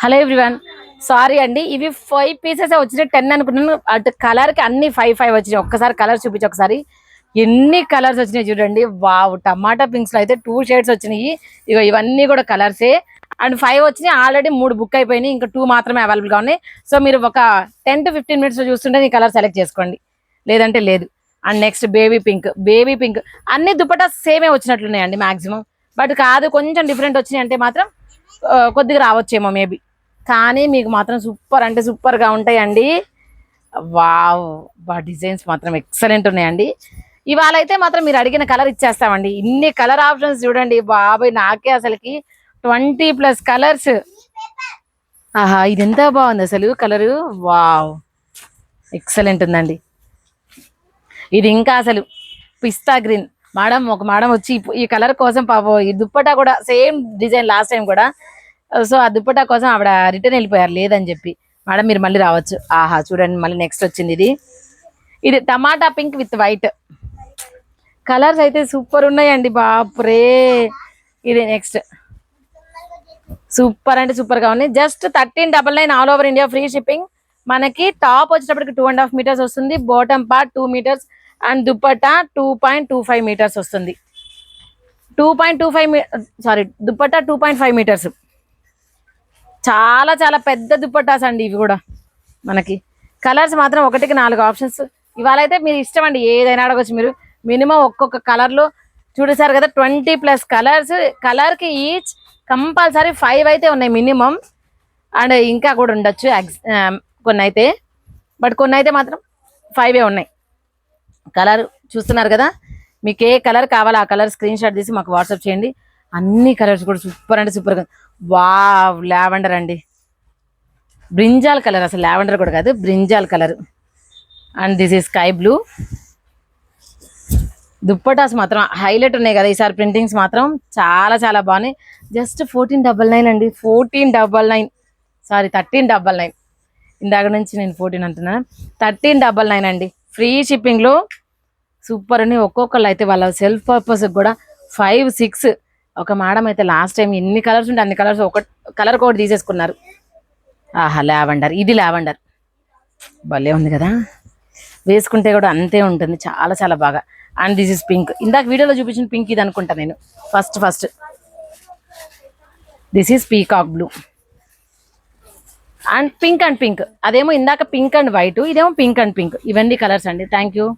Hello everyone, sorry అండి, ఇవి 5 pieces వచ్చినాయి. 10 అనుకున్నాను. అటు కలర్ కి అన్ని 5 వచ్చినాయి. ఒక్కసారి కలర్ చూపించి ఒకసారి ఎన్ని కలర్స్ వచ్చినాయి చూడండి. వావ్, టమాటా పింక్స్ లో అయితే 2 షేడ్స్ వచ్చినాయి. ఇగో ఇవన్నీ కూడా కలర్సే. అండ్ 5 వచ్చినాయి, ఆల్రెడీ 3 బుక్ అయిపోయినాయి. ఇంకా 2 మాత్రమే అవైలబుల్ గా ఉన్నాయి. సో మీరు ఒక 10 to 15 మినిట్స్ చూస్తుంటే ఈ కలర్ సెలెక్ట్ చేసుకోండి, లేదంటే లేదు. అండ్ నెక్స్ట్ బేబీ పింక్ అన్ని దుపట్టా సేమే వచ్చినట్లున్నాయండి మాక్సిమం. బట్ కాదు, కొంచెం డిఫరెంట్ వచ్చినాయి అంటే మాత్రం కొద్దిగా రావచ్చేమో మేబీ. కానీ మీకు మాత్రం సూపర్ అంటే సూపర్ గా ఉంటాయండి. వావ్, డిజైన్స్ మాత్రం ఎక్సలెంట్ ఉన్నాయండి. ఇవాళ అయితే మాత్రం మీరు అడిగిన కలర్ ఇచ్చేస్తామండి. ఇన్ని కలర్ ఆప్షన్స్ చూడండి బాబాయ్, నాకే అసలుకి 20+ కలర్స్. ఆహా, ఇది ఎంత బాగుంది అసలు కలరు. వావ్, ఎక్సలెంట్ ఉందండి. ఇది ఇంకా అసలు పిస్తా గ్రీన్. ఒక మేడం వచ్చి ఈ కలర్ కోసం పాపం ఈ దుప్పటా కూడా సేమ్ డిజైన్ లాస్ట్ టైం కూడా. సో ఆ దుప్పటా కోసం ఆవిడ రిటర్న్ వెళ్ళిపోయారు లేదని చెప్పి. మేడం మీరు మళ్ళీ రావచ్చు. ఆహా చూడండి, మళ్ళీ నెక్స్ట్ వచ్చింది ఇది tomato pink with white. Colours అయితే సూపర్ ఉన్నాయండి బాప్రే. ఇది నెక్స్ట్ సూపర్ అంటే సూపర్ గా ఉంది. Just 1399 all over India, free shipping. మనకి టాప్ వచ్చేటప్పటికి 2.5 మీటర్స్ వస్తుంది, bottom part 2 metres and dupatta 2.25 metres వస్తుంది. 2.25 దుప్పట్టా 2.5 మీటర్స్. చాలా చాలా పెద్ద దుప్పట్టాస్ అండి ఇవి కూడా. మనకి కలర్స్ మాత్రం 1కి 4 ఆప్షన్స్. ఇవాళ అయితే మీరు ఇష్టం అండి, ఏదైనా అడగచ్చు మీరు. మినిమం ఒక్కొక్క కలర్ లో చూడేశారు కదా, 20+ కలర్స్. కలర్ కి ఈచ్ కంపల్సరీ 5 అయితే ఉన్నాయి మినిమం. అండ్ ఇంకా కూడా ఉండొచ్చు కొన్ని అయితే, బట్ కొన్ని అయితే మాత్రం 5 ఉన్నాయి. కలర్ చూస్తున్నారు కదా, మీకు ఏ కలర్ కావాలో ఆ కలర్ స్క్రీన్ షాట్ తీసి మాకు వాట్సాప్ చేయండి. అన్ని కలర్స్ కూడా సూపర్ అంటే సూపర్గా. వావ్, లావెండర్ అండి, బ్రింజాల్ కలర్. అసలు లావెండర్ కూడా కాదు, brinjal colour. And this is sky blue. Dupattas మాత్రం హైలైట్ ఉన్నాయి కదా ఈసారి. ప్రింటింగ్స్ మాత్రం చాలా చాలా బాగున్నాయి. జస్ట్ 1499 అండి, 1499. సారీ 1399. ఇందాక నుంచి నేను 14 అంటున్నాను. 1399 అండి, ఫ్రీ షిప్పింగ్ లో. సూపర్ అని. ఒక్కొక్కళ్ళు అయితే వాళ్ళ సెల్ఫ్ పర్పస్ కూడా 5, 6. ఒక మేడం అయితే లాస్ట్ టైం ఎన్ని కలర్స్ ఉంటే అన్ని కలర్స్ ఒక కలర్ కోడ్ తీసేసుకున్నారు. ఆహా, లావెండర్. ఇది లావెండర్ భలే ఉంది కదా, వేసుకుంటే కూడా అంతే ఉంటుంది, చాలా చాలా బాగా. And this is pink. ఇందాక వీడియోలో చూపించిన పింక్ ఇది అనుకుంటా నేను. First this is peacock blue and pink. అదేమో ఇందాక పింక్ అండ్ వైట్, ఇదేమో పింక్ అండ్ పింక్. ఇవన్నీ కలర్స్ అండి. Thank you.